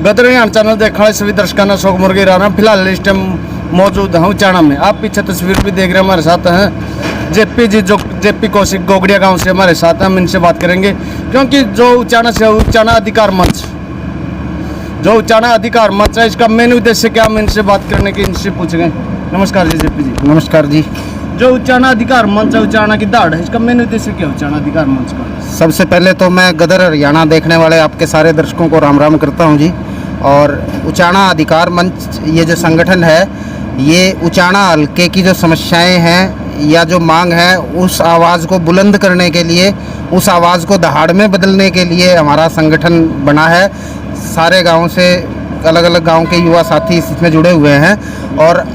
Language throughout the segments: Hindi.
गदर हरियाणा चैनल देखने वाले सभी दर्शकों का शौक मुर्गी राना। फिलहाल इस टाइम मौजूद हूँ उचाना में। आप पीछे तस्वीर भी देख रहे हैं, हमारे साथ हैं जेपी जी, जो जेपी कौशिक गोगड़िया गांव से हमारे साथ हैं। हम इनसे बात करेंगे क्योंकि जो उचाना से उचाना अधिकार मंच, जो उचाना अधिकार मंच है, इसका मेन उद्देश्य क्या, हम इनसे बात करने की इनसे पूछेंगे। नमस्कार जी जेपी जी। नमस्कार जी। जो उचाना अधिकार मंच है, उचाना की दाढ़ है, इसका मेन उद्देश्य क्या है उचाना अधिकार मंच का? सबसे पहले तो मैं गदर हरियाणा देखने वाले आपके सारे दर्शकों को राम राम करता हूं जी। और उचाना अधिकार मंच ये जो संगठन है, ये उचाना हल्के की जो समस्याएं हैं या जो मांग है, उस आवाज़ को बुलंद करने के लिए, उस आवाज़ को दहाड़ में बदलने के लिए हमारा संगठन बना है। सारे गाँव से, अलग अलग गाँव के युवा साथी इसमें जुड़े हुए हैं और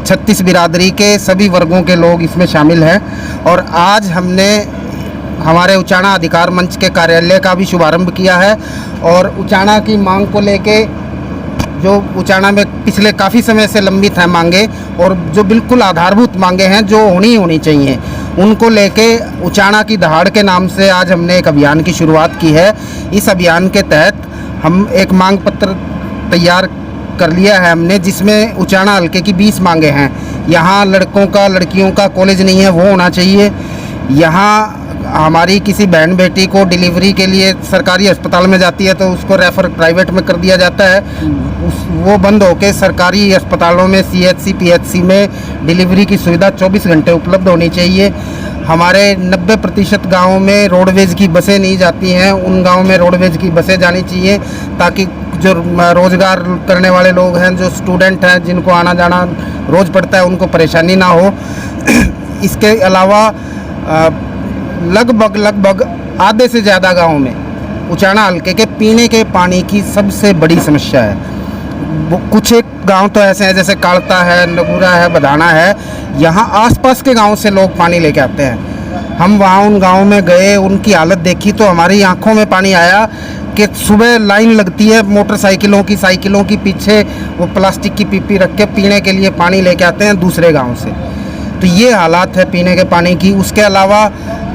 36 बिरादरी के सभी वर्गों के लोग इसमें शामिल हैं। और आज हमने हमारे उचाना अधिकार मंच के कार्यालय का भी शुभारंभ किया है। और उचाना की मांग को लेके, जो उचाना में पिछले काफ़ी समय से लंबित हैं मांगे, और जो बिल्कुल आधारभूत मांगे हैं जो होनी चाहिए, उनको लेके उचाना की दहाड़ के नाम से आज हमने एक अभियान की शुरुआत की है। इस अभियान के तहत हम एक मांग पत्र तैयार कर लिया है हमने, जिसमें उचाना हल्के की 20 मांगे हैं। यहाँ लड़कों का, लड़कियों का कॉलेज नहीं है, वो होना चाहिए। यहाँ हमारी किसी बहन बेटी को डिलीवरी के लिए सरकारी अस्पताल में जाती है तो उसको रेफ़र प्राइवेट में कर दिया जाता है, वो बंद होकर सरकारी अस्पतालों में CHC PHC में डिलीवरी की सुविधा 24 घंटे उपलब्ध होनी चाहिए। हमारे 90% गाँवों में रोडवेज की बसें नहीं जाती हैं, उन गाँव में रोडवेज की बसें जानी चाहिए, ताकि जो रोज़गार करने वाले लोग हैं, जो स्टूडेंट हैं, जिनको आना जाना रोज़ पड़ता है, उनको परेशानी ना हो। इसके अलावा लगभग आधे से ज़्यादा गाँव में उचाना हल्के के पीने के पानी की सबसे बड़ी समस्या है। कुछ एक गांव तो ऐसे हैं जैसे कालता है, नगुरा है, बधाना है, यहाँ आसपास के गांव से लोग पानी लेके आते हैं। हम वहाँ उन गाँव में गए, उनकी हालत देखी तो हमारी आंखों में पानी आया कि सुबह लाइन लगती है मोटरसाइकिलों की, साइकिलों की, पीछे वो प्लास्टिक की पीपी रख के पीने के लिए पानी लेके आते हैं दूसरे गाँव से। तो ये हालात है पीने के पानी की। उसके अलावा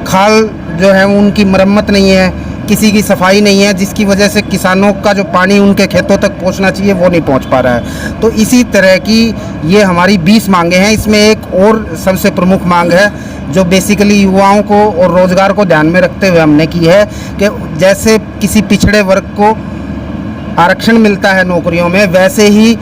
खाल जो है उनकी मरम्मत नहीं है, किसी की सफाई नहीं है, जिसकी वजह से किसानों का जो पानी उनके खेतों तक पहुंचना चाहिए वो नहीं पहुंच पा रहा है। तो इसी तरह की ये हमारी 20 मांगे हैं। इसमें एक और सबसे प्रमुख मांग है जो बेसिकली युवाओं को और रोज़गार को ध्यान में रखते हुए हमने की है कि जैसे किसी पिछड़े वर्ग को आरक्षण मिलता है नौकरियों में, वैसे ही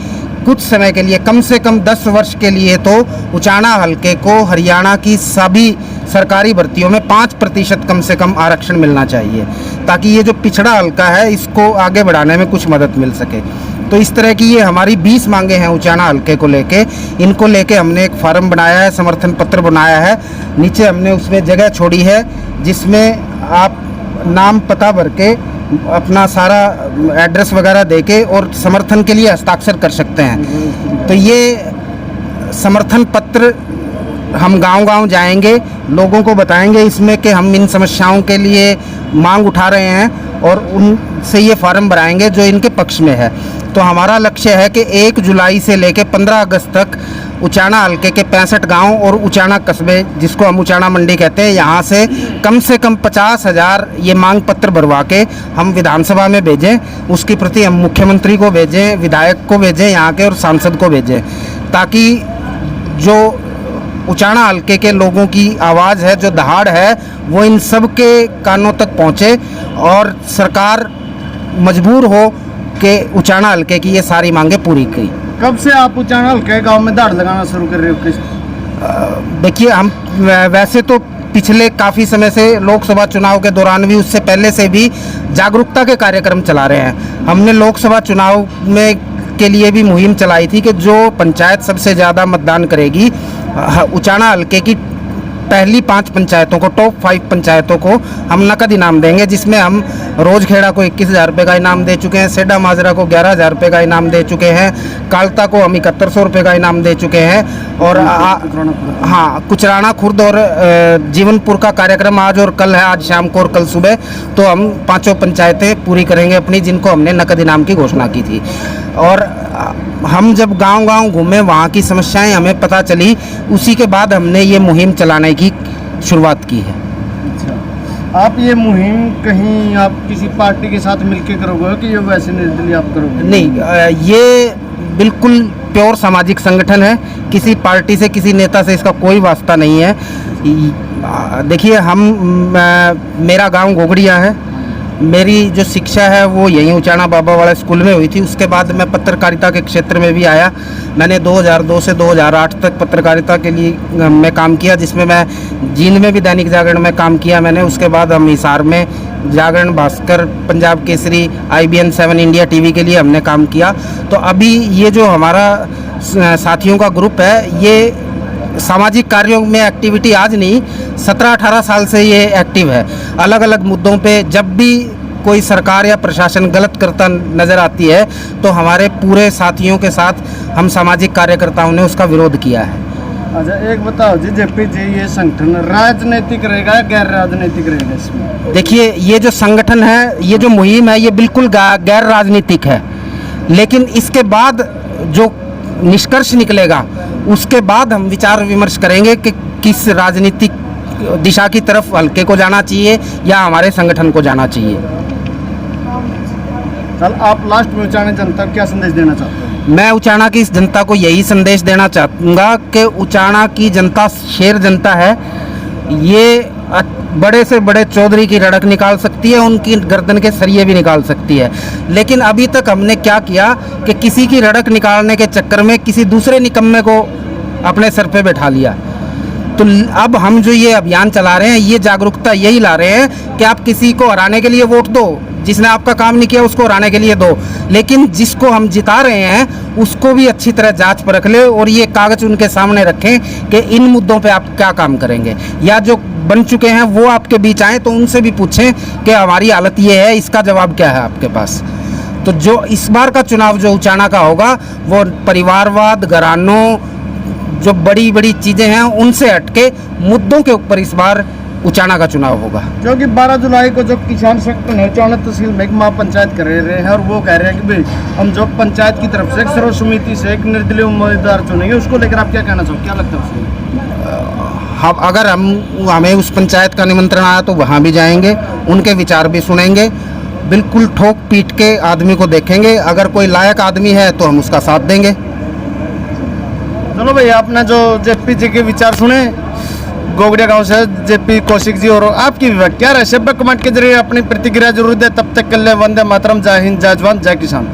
कुछ समय के लिए, कम से कम 10 वर्ष के लिए तो उचाना हल्के को हरियाणा की सभी सरकारी भर्तियों में 5% कम से कम आरक्षण मिलना चाहिए, ताकि ये जो पिछड़ा हल्का है इसको आगे बढ़ाने में कुछ मदद मिल सके। तो इस तरह की ये हमारी 20 मांगे हैं उचाना हल्के को लेके। इनको लेके हमने एक फार्म बनाया है, समर्थन पत्र बनाया है। नीचे हमने उसमें जगह छोड़ी है जिसमें आप नाम पता भर के, अपना सारा एड्रेस वगैरह देके और समर्थन के लिए हस्ताक्षर कर सकते हैं। तो ये समर्थन पत्र हम गांव-गांव जाएंगे, लोगों को बताएंगे इसमें कि हम इन समस्याओं के लिए मांग उठा रहे हैं और उनसे ये फार्म भराएंगे जो इनके पक्ष में है। तो हमारा लक्ष्य है कि 1 जुलाई से लेकर 15 अगस्त तक उचाना हल्के के 65 गांव और उचाना कस्बे, जिसको हम उचाना मंडी कहते हैं, यहाँ से कम 50,000 ये मांग पत्र भरवा के हम विधानसभा में भेजें। उसकी प्रति हम मुख्यमंत्री को भेजें, विधायक को भेजें यहाँ के, और सांसद को भेजें, ताकि जो उचाना हल्के के लोगों की आवाज़ है, जो दहाड़ है, वो इन सब के कानों तक पहुँचे और सरकार मजबूर हो कि उचाना हल्के की ये सारी मांगें पूरी की। कब से आप उचाना हल्के गांव में दाढ़ लगाना शुरू कर रहे हो? देखिए, हम वैसे तो पिछले काफ़ी समय से लोकसभा चुनाव के दौरान भी, उससे पहले से भी जागरूकता के कार्यक्रम चला रहे हैं। हमने लोकसभा चुनाव में के लिए भी मुहिम चलाई थी कि जो पंचायत सबसे ज़्यादा मतदान करेगी, उचाना हल्के की पहली 5 पंचायतों को, टॉप 5 पंचायतों को हम नकद इनाम देंगे, जिसमें हम रोजखेड़ा को 21,000 रुपये का इनाम दे चुके हैं, सेडा माजरा को 11,000 रुपये का इनाम दे चुके हैं, कालता को हम 7100 रुपये का इनाम दे चुके हैं। और हाँ, कुचराना खुर्द और जीवनपुर का कार्यक्रम आज और कल है, आज शाम को और कल सुबह। तो हम 5 पंचायतें पूरी करेंगे अपनी, जिनको हमने नकद इनाम की घोषणा की थी। और हम जब गांव-गांव घूमे, वहाँ की समस्याएं हमें पता चली, उसी के बाद हमने ये मुहिम चलाने की शुरुआत की है। अच्छा, आप ये मुहिम कहीं आप किसी पार्टी के साथ मिलकर करोगे कि ये वैसे निर्दलीय आप करोगे? नहीं, ये बिल्कुल प्योर सामाजिक संगठन है। किसी पार्टी से, किसी नेता से इसका कोई वास्ता नहीं है। देखिए, मेरा गांव घोगड़िया है। मेरी जो शिक्षा है वो यहीं उचाना बाबा वाला स्कूल में हुई थी। उसके बाद मैं पत्रकारिता के क्षेत्र में भी आया। मैंने 2002 से 2008 तक पत्रकारिता के लिए मैं काम किया, जिसमें मैं जींद में भी दैनिक जागरण में काम किया मैंने। उसके बाद हम हिसार में Jagran, Bhaskar, Punjab Kesari, IBN 7 India TV के लिए हमने काम किया। तो अभी ये जो हमारा साथियों का ग्रुप है, ये सामाजिक कार्यों में एक्टिविटी आज नहीं, 17-18 साल से ये एक्टिव है। अलग अलग मुद्दों पे जब भी कोई सरकार या प्रशासन गलत करता नज़र आती है तो हमारे पूरे साथियों के साथ हम सामाजिक कार्यकर्ताओं ने उसका विरोध किया है। अच्छा, एक बताओ जी, जेपी जी ये संगठन राजनीतिक रहेगा या गैर राजनीतिक रहेगा इसमें? देखिए, ये जो संगठन है, ये जो मुहिम है, ये बिल्कुल गैर राजनीतिक है। लेकिन इसके बाद जो निष्कर्ष निकलेगा, उसके बाद हम विचार विमर्श करेंगे कि किस राजनीतिक दिशा की तरफ हल्के को जाना चाहिए या हमारे संगठन को जाना चाहिए। चल, आप लास्ट में उचाना जनता को क्या संदेश देना चाहते हैं? मैं उचाना की इस जनता को यही संदेश देना चाहूँगा कि उचाना की जनता शेर जनता है। ये बड़े से बड़े चौधरी की रड़क निकाल सकती है, उनकी गर्दन के सरिये भी निकाल सकती है। लेकिन अभी तक हमने क्या किया कि किसी की रड़क निकालने के चक्कर में किसी दूसरे निकम्मे को अपने सर पे बैठा लिया। तो अब हम जो ये अभियान चला रहे हैं, ये जागरूकता यही ला रहे हैं कि आप किसी को हराने के लिए वोट दो, जिसने आपका काम नहीं किया उसको हराने के लिए दो, लेकिन जिसको हम जिता रहे हैं उसको भी अच्छी तरह जांच परख ले और ये कागज उनके सामने रखें कि इन मुद्दों पे आप क्या काम करेंगे, या जो बन चुके हैं वो आपके बीच आए तो उनसे भी पूछें कि हमारी हालत ये है, इसका जवाब क्या है आपके पास। तो जो इस बार का चुनाव जो उचाना का होगा वो परिवारवाद, घरानों, जो बड़ी बड़ी चीज़ें हैं उनसे हटके मुद्दों के ऊपर इस बार उचाना का चुनाव होगा। क्योंकि 12 जुलाई को जो किसान संगठन है उचाना तहसील में एक महापंचायत कर रहे हैं और वो कह रहे हैं कि भाई हम जो पंचायत की तरफ से एक सर्व समिति से एक निर्दलीय उम्मीदवार चुनेंगे, उसको लेकर आप क्या कहना चाहोगे? क्या लगता है उसको? हम अगर हमें उस पंचायत का निमंत्रण आया तो वहाँ भी जाएंगे, उनके विचार भी सुनेंगे, बिल्कुल ठोक पीट के आदमी को देखेंगे। अगर कोई लायक आदमी है तो हम उसका साथ देंगे। चलो भाई, आपने जो जेपी जी के विचार सुने, गोगड़िया गांव से जेपी कौशिक जी, और आपकी क्या रहे, सब कमेंट के जरिए अपनी प्रतिक्रिया जरूर दे। तब तक के लिए वंदे मातरम, जय हिंद, जय जवान, जय किसान।